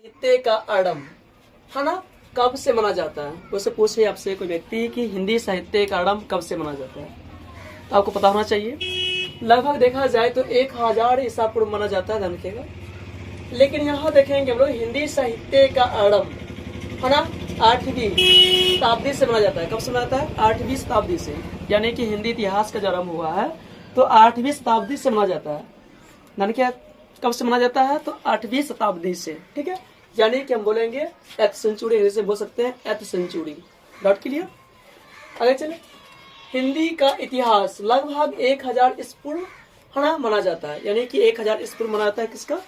साहित्य का आरंभ है ना, कब से माना जाता है? उससे पूछे आपसे कोई व्यक्ति कि हिंदी साहित्य का आरंभ कब से माना जाता है, तो आपको पता होना चाहिए। लगभग देखा जाए तो 1000 ईसा पूर्व माना जाता है, ध्यान रखिएगा। लेकिन यहाँ देखेंगे हम लोग हिंदी साहित्य का आरंभ है ना 8वीं शताब्दी से माना जाता है। कब से माना जाता है? 8वीं शताब्दी से, यानी कि हिंदी इतिहास का जो आरंभ हुआ है तो 8वीं शताब्दी से माना जाता है। यानी क्या कब से माना जाता है? तो 8वीं शताब्दी से, ठीक है। यानी कि हम बोलेंगे एथ सेंचुरी, इंग्लिश में बोल सकते हैं एथ सेंचुरी। Dot clear? आगे चले। हिंदी का इतिहास लगभग 1000 ईसा पूर्व है ना माना जाता है, यानी कि 1000 ईसा पूर्व माना जाता है। किसका?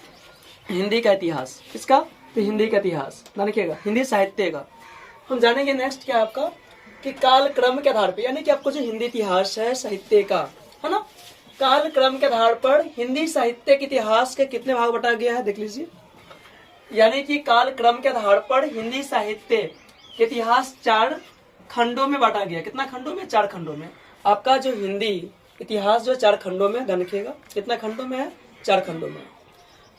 हिंदी का इतिहास। किसका? तो हिंदी का इतिहास, ध्यान रखिएगा, हिंदी साहित्य का। हम जानेंगे नेक्स्ट क्या आपका कि काल क्रम के आधार पर, यानी कि आपको जो हिंदी इतिहास है साहित्य का है ना, काल क्रम के आधार पर हिंदी साहित्य के इतिहास के कितने भाग बटा गया है, देख लीजिए। यानी कि काल क्रम के आधार पर हिंदी साहित्य के इतिहास 4 खंडों में बांटा गया। कितना खंडों में? 4 खंडों में। आपका जो हिंदी इतिहास जो 4 खंडों में, ध्यान रखिएगा कितना खंडों में है? 4 खंडों में।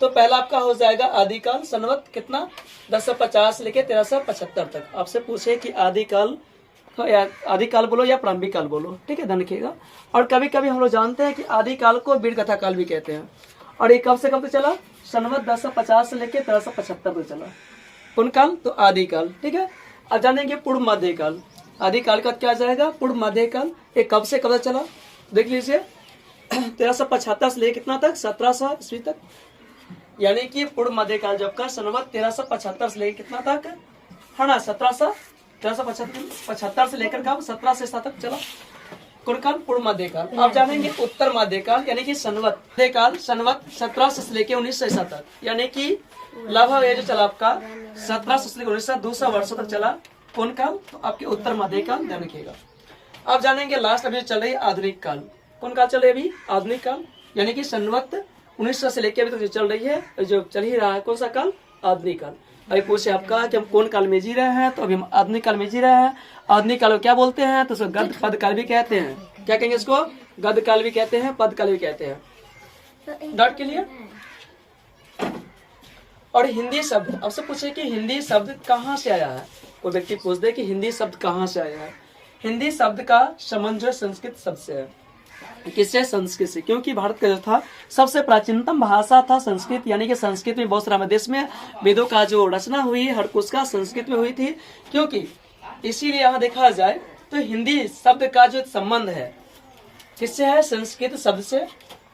तो पहला आपका हो जाएगा आदिकाल, सनवत कितना 1050 से लेके 1375 तक। आपसे पूछे कि आदिकाल आदिकाल बोलो या प्रारंभिक काल बोलो, ठीक है, ध्यान रखिएगा। और कभी कभी हम लोग जानते हैं कि आदिकाल को वीर कथा काल भी कहते हैं। और ये कब से कब तक चला? सनवत 1050 से लेके 1375 तक चला। कौन काल? तो आदिकाल, ठीक है। अब जानेंगे पूर्व मध्यकाल। आदिकाल का क्या जाएगा? पूर्व मध्यकाल। ये कब से कब तक चला? देख लीजिए 1375 से लेके कितना तक? 1700 ईस्वी तक। यानी कि पूर्व मध्यकाल जब का सनवत 1375 से लेकर कितना तक है ना, 1375 से लेकर कब? 1700 तक चला। कौन काल? पूर्व मध्यकाल। अब जानेंगे उत्तर मध्यकाल, यानी कि सनवत मध्यकाल, सनवत 1700 से लेकर 1900 ईसा तक। यानी कि लगभग ये जो चला आपका 1700 से लेकर 1900 200 वर्षों तक चला। कौन काल? तो आपके उत्तर मध्यकाल, ध्यान रखिएगा। अब जानेंगे लास्ट अभी चल रही आधुनिक काल। कौन काल चल रही अभी? आधुनिक काल, यानी कि सनवत 1900 से लेकर अभी तक जो चल रही है, जो चल ही रहा है, कौन सा काल? आधुनिक काल। अभी पूछे आपका कि हम कौन काल में जी रहे हैं, तो अभी हम आधुनिक काल में जी रहे हैं। आधुनिक काल को क्या बोलते हैं? तो उसको गद्य पद काल भी कहते हैं। क्या कहेंगे इसको? गद्य काल भी कहते हैं, पद काल भी कहते हैं। डॉट के लिए। और हिंदी शब्द, आपसे पूछे कि हिंदी शब्द कहाँ से आया है। कोई व्यक्ति पूछ दे कि हिंदी शब्द कहाँ से आया है। हिंदी शब्द का संबंध जो संस्कृत शब्द से है। किससे? संस्कृत से। क्योंकि भारत का जो था सबसे प्राचीनतम भाषा था संस्कृत, यानी कि संस्कृत में बहुत सारा देश में वेदों का जो रचना हुई हर उसका संस्कृत में हुई थी। क्योंकि इसीलिए यहाँ देखा जाए तो हिंदी शब्द का जो संबंध है किससे है? संस्कृत शब्द से है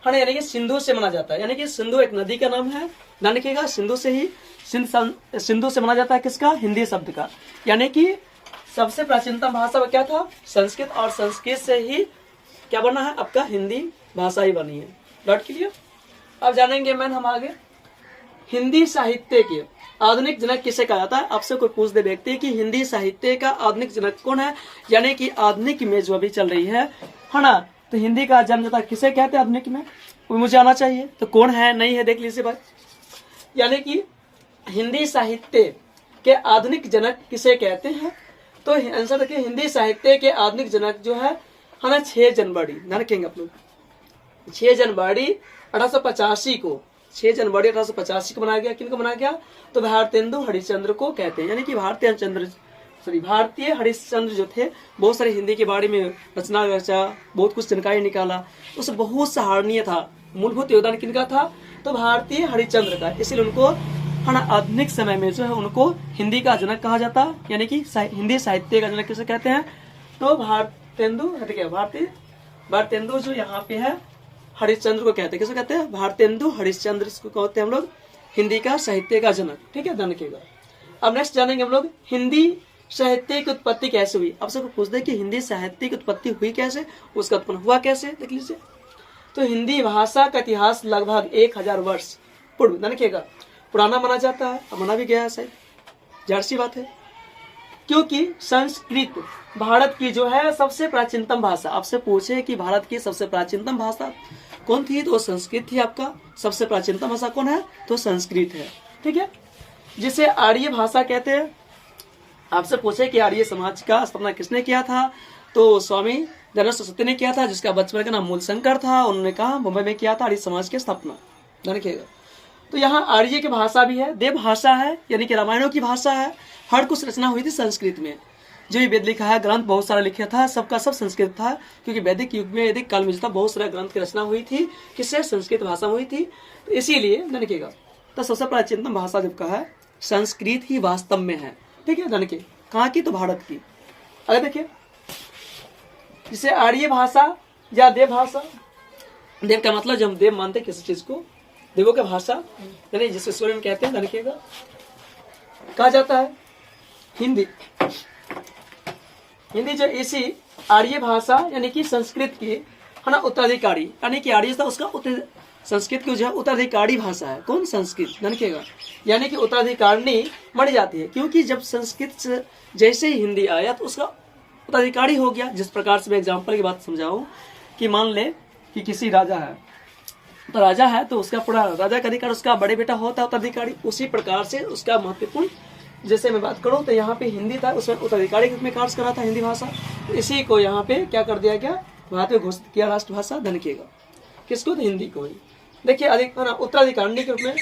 ना, यानी कि सिंधु से माना जाता है। यानी कि सिंधु एक नदी का नाम है, ध्यान रखिएगा। सिंधु से ही सिंधु से माना जाता है किसका? हिंदी शब्द का। यानी कि सबसे प्राचीनतम भाषा क्या था? संस्कृत। और संस्कृत से ही क्या बना है? आपका हिंदी भाषा ही बनी है। Dot clear? अब जानेंगे हम आगे हिंदी साहित्य के आधुनिक जनक किसे कहा जाता है। आपसे कोई पूछ दे व्यक्ति कि हिंदी साहित्य का आधुनिक जनक कौन है, यानी कि आधुनिक में जो अभी चल रही है ना, तो हिंदी का जन्मदाता किसे कहते हैं आधुनिक में? वो मुझे आना चाहिए। तो कौन है नहीं है, देख लीजिए भाई। यानी कि हिंदी साहित्य के आधुनिक जनक किसे कहते हैं? तो आंसर देखिए, हिंदी साहित्य के आधुनिक जनक जो है ना 6 जनवरी, ध्यान रखेंगे आप लोग। 6 जनवरी 1885 को, 6 जनवरी 1885 को बनाया गया। किनको बनाया गया? तो भारतेंदु हरिश्चंद्र को कहते हैं। यानी कि भारतीय हरिश्चंद्र जो थे, बहुत सारे हिंदी के बारे में रचना रचा, बहुत कुछ जानकारी निकाला। उस बहुत सराहनीय था। मूलभूत योगदान किनका था? तो भारतीय हरिश्चंद्र का। इसलिए उनको है ना आधुनिक समय में जो है उनको हिंदी का जनक कहा जाता है। यानी कि हिंदी साहित्य का जनक किसे कहते हैं? तो भारतेंदु जो यहाँ पे है हरिश्चंद्र को कहते हैं। किसे कहते हैं? भारतेंदु हरिश्चंद्र को कहते हैं हम लोग हिंदी का साहित्य का जनक, ठीक है, ध्यान रखिएगा। अब नेक्स्ट जानेंगे हम लोग हिंदी साहित्य की उत्पत्ति कैसे हुई। अब सबको पूछते हैं कि हिंदी साहित्य की उत्पत्ति हुई कैसे, उसका उत्पन्न हुआ कैसे, देख लीजिए। तो हिंदी भाषा का इतिहास लगभग 1000 वर्ष पूर्व, ध्यान रखिएगा, पुराना माना जाता है। अब माना भी गया है, शायद जाहिर सी बात है। क्योंकि संस्कृत भारत की जो है सबसे प्राचीनतम भाषा। आपसे पूछे कि भारत की सबसे प्राचीनतम भाषा कौन थी, तो संस्कृत थी। आपका सबसे प्राचीनतम भाषा कौन है? तो संस्कृत है, ठीक है, जिसे आर्य भाषा कहते हैं। आपसे पूछे कि आर्य समाज का स्थापना किसने किया था, तो स्वामी दयानंद सरस्वती ने किया था, जिसका बचपन का नाम मूलशंकर था। उन्होंने कहा मुंबई में किया था आर्य समाज की स्थापना, ध्यान रखिएगा। तो यहाँ आर्य की भाषा भी है, देव भाषा है, यानी कि रामायणों की भाषा है। हर कुछ रचना हुई थी संस्कृत में। जो भी वेद लिखा है, ग्रंथ बहुत सारा लिखा था, सबका सब संस्कृत था, क्योंकि वैदिक युग में, वैदिक काल में जो था बहुत सारा ग्रंथ की रचना हुई थी, किससे? संस्कृत भाषा में हुई थी। तो इसीलिए ध्यान रखिएगा, तो सबसे प्राचीनतम भाषा जब कहा है संस्कृत ही वास्तव में है। ठीक है, ध्यान रखिए, कहाँ की? तो भारत की। अगर देखिए, जिसे आर्य भाषा या देव भाषा, देव का मतलब जब हम देव मानते किसी चीज को, देवों की भाषा यानी जिसको ईश्वर में कहते हैं, ध्यान रखिएगा, कहा जाता है हिंदी। हिंदी जो इसी आर्य भाषा यानी कि संस्कृत की है ना उत्तराधिकारी, यानी कि आर्य था उसका संस्कृत की जो है उत्तराधिकारी भाषा है। कौन? संस्कृत, ध्यान रखिएगा, यानी कि उत्तराधिकारी मानी जाती है, क्योंकि जब संस्कृत से जैसे ही हिंदी आया तो उसका उत्तराधिकारी हो गया। जिस प्रकार से मैं एग्जाम्पल की बात समझाऊं कि मान ले कि किसी राजा है, तो राजा है तो उसका पूरा राजा का अधिकार उसका बड़े बेटा होता है उत्तराधिकारी। उसी प्रकार से उसका महत्वपूर्ण, जैसे मैं बात करूं तो यहाँ पे हिंदी था, उसमें उत्तराधिकारी के रूप में कार्य कर रहा था हिंदी भाषा। तो इसी को यहाँ पे क्या कर दिया गया? भारत में घोषित किया राष्ट्रभाषा। ध्यान रखिएगा, किसको? तो हिंदी को ही। देखिए, अधिक उत्तराधिकारी के रूप में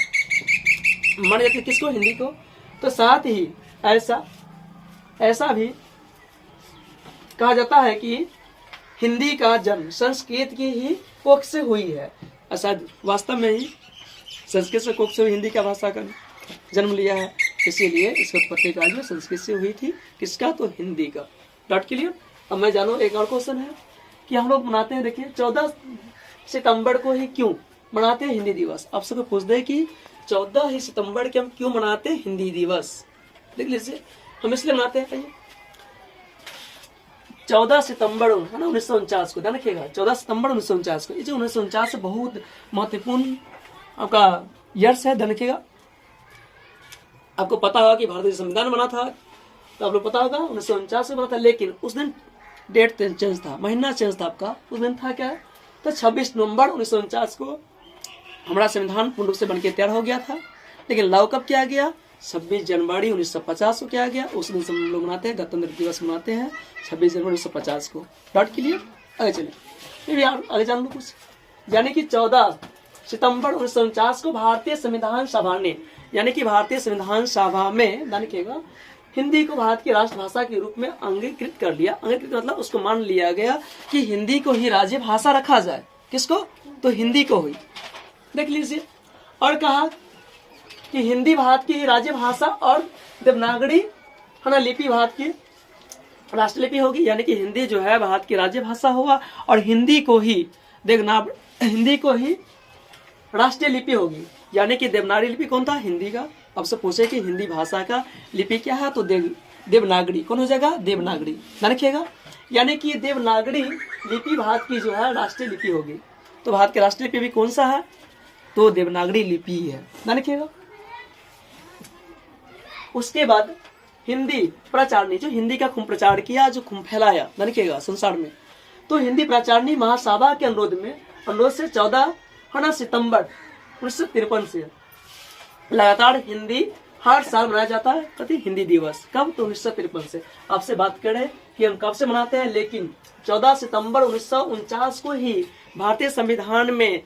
मानी जाती है किसको? हिंदी को। तो साथ ही ऐसा भी कहा जाता है कि हिंदी का जन्म संस्कृत की ही कोख से हुई है। शायद वास्तव में ही संस्कृत से कोख से हिंदी का भाषा का जन्म लिया है, इसीलिए इसका उत्पत्ति काल में संस्कृत से हुई थी। किसका? तो हिंदी का। Dot clear. अब मैं जानू एक और क्वेश्चन है कि हम लोग मनाते हैं, देखिए 14 सितंबर को ही क्यों मनाते हैं हिंदी दिवस? आप सबको पूछ दे कि 14 ही सितंबर के हम क्यों मनाते हैं हिंदी दिवस? देख लीजिए, हम इसलिए मनाते हैं, कहिए 14 सितंबर है ना 1949 को, ध्यान रखिएगा 14 सितंबर 1949 को। ये जो 1949 से बहुत महत्वपूर्ण आपका ईयर्स है, ध्यान रखिएगा। आपको पता होगा कि भारतीय संविधान बना था, तो आप लोग पता होगा 1949 में बना था, लेकिन उस दिन डेट चेंज था, महीना चेंज था आपका। उस दिन था क्या? तो 26 नवंबर 1949 को हमारा संविधान पूर्ण रूप से बनके तैयार हो गया था। लेकिन लागू कब किया गया? 26 जनवरी 1950 को किया गया। उस दिन से हम लोग मनाते हैं, गणतंत्र दिवस मनाते हैं 26 जनवरी 1950 को। Dot clear. आगे चलिए, ये भी आगे जान लो कुछ। यानी कि 14 सितंबर 1949 को भारतीय संविधान सभा ने, यानी कि भारतीय संविधान सभा में, ध्यान रखिएगा, हिंदी को भारत की राष्ट्रभाषा के रूप में अंगीकृत कर लिया। अंगीकृत मतलब उसको मान लिया गया कि हिंदी को ही राज्य भाषा रखा जाए। किसको? तो हिंदी को ही। देख लीजिए, और कहा कि हिंदी भारत की ही राज्य भाषा और देवनागरी है ना लिपि भारत की राष्ट्रलिपि होगी। यानी कि हिंदी जो है भारत की राज्य भाषा होगा और हिंदी को ही राष्ट्रीय लिपि होगी। यानी कि देवनागरी लिपि कौन था? हिंदी का। अब से पूछे कि हिंदी भाषा का लिपि क्या है, तो देवनागरी। कौन हो जाएगा? देवनागरी। ध्यान रखिएगा, यानी कि देवनागरी लिपि भारत की जो है राष्ट्रीय लिपि होगी। तो भारत की राष्ट्रीय लिपि भी कौन सा है? तो देवनागरी लिपि है। ध्यान रखिएगा। उसके बाद हिंदी प्रचारणी, जो हिंदी का खूब प्रचार किया, जो खूब फैलाया, ध्यान रखिएगा, संसार में। तो हिंदी प्रचारणी महासभा के अनुरोध से 14 सितंबर 1953 से लगातार हिंदी हर साल मनाया जाता है। कभी हिंदी दिवस कब? तो 1953 से। आपसे बात करें कि हम कब से मनाते हैं, लेकिन 14 सितंबर 1949 को ही भारतीय संविधान में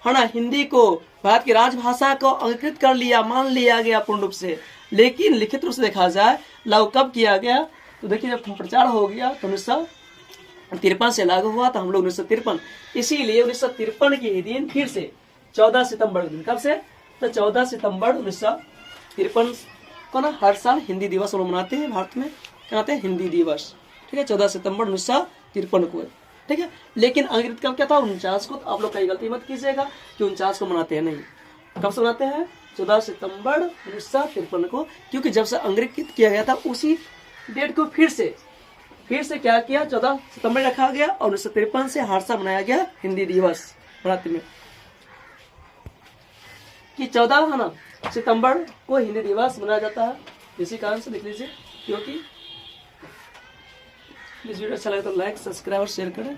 है ना हिंदी को भारत की राजभाषा को अंगीकृत कर लिया, मान लिया गया पूर्ण रूप से। लेकिन लिखित रूप से देखा जाए लागू कब किया गया, तो देखिए जब प्रचार हो गया तो 1953 से लागू हुआ, तो हम लोग 1953, इसीलिए 1953 के दिन फिर से 14 सितंबर के दिन, कब से? तो 14 सितंबर 1953 को ना हर साल हिंदी दिवस हम लोग मनाते हैं। भारत में क्या मनाते हैं? हिंदी दिवस। ठीक है, 14 सितंबर 1953 को। ठीक है, लेकिन अंग्रेज कब क्या था? 49 को। तो आप लोग कहीं गलती मत कीजिएगा कि 49 को मनाते हैं, नहीं। कब से मनाते हैं? 14 सितंबर 1953 को, क्योंकि जब से अंग्रेज किया गया था उसी डेट को फिर से क्या किया? 14 सितंबर रखा गया और 1953 से हर साल मनाया गया हिंदी दिवस भारत में। कि 14 है ना सितंबर को हिंदी दिवस मनाया जाता है। इसी कारण से देख लीजिए, क्योंकि इस वीडियो अच्छा लगे तो लाइक, सब्सक्राइब और शेयर करें।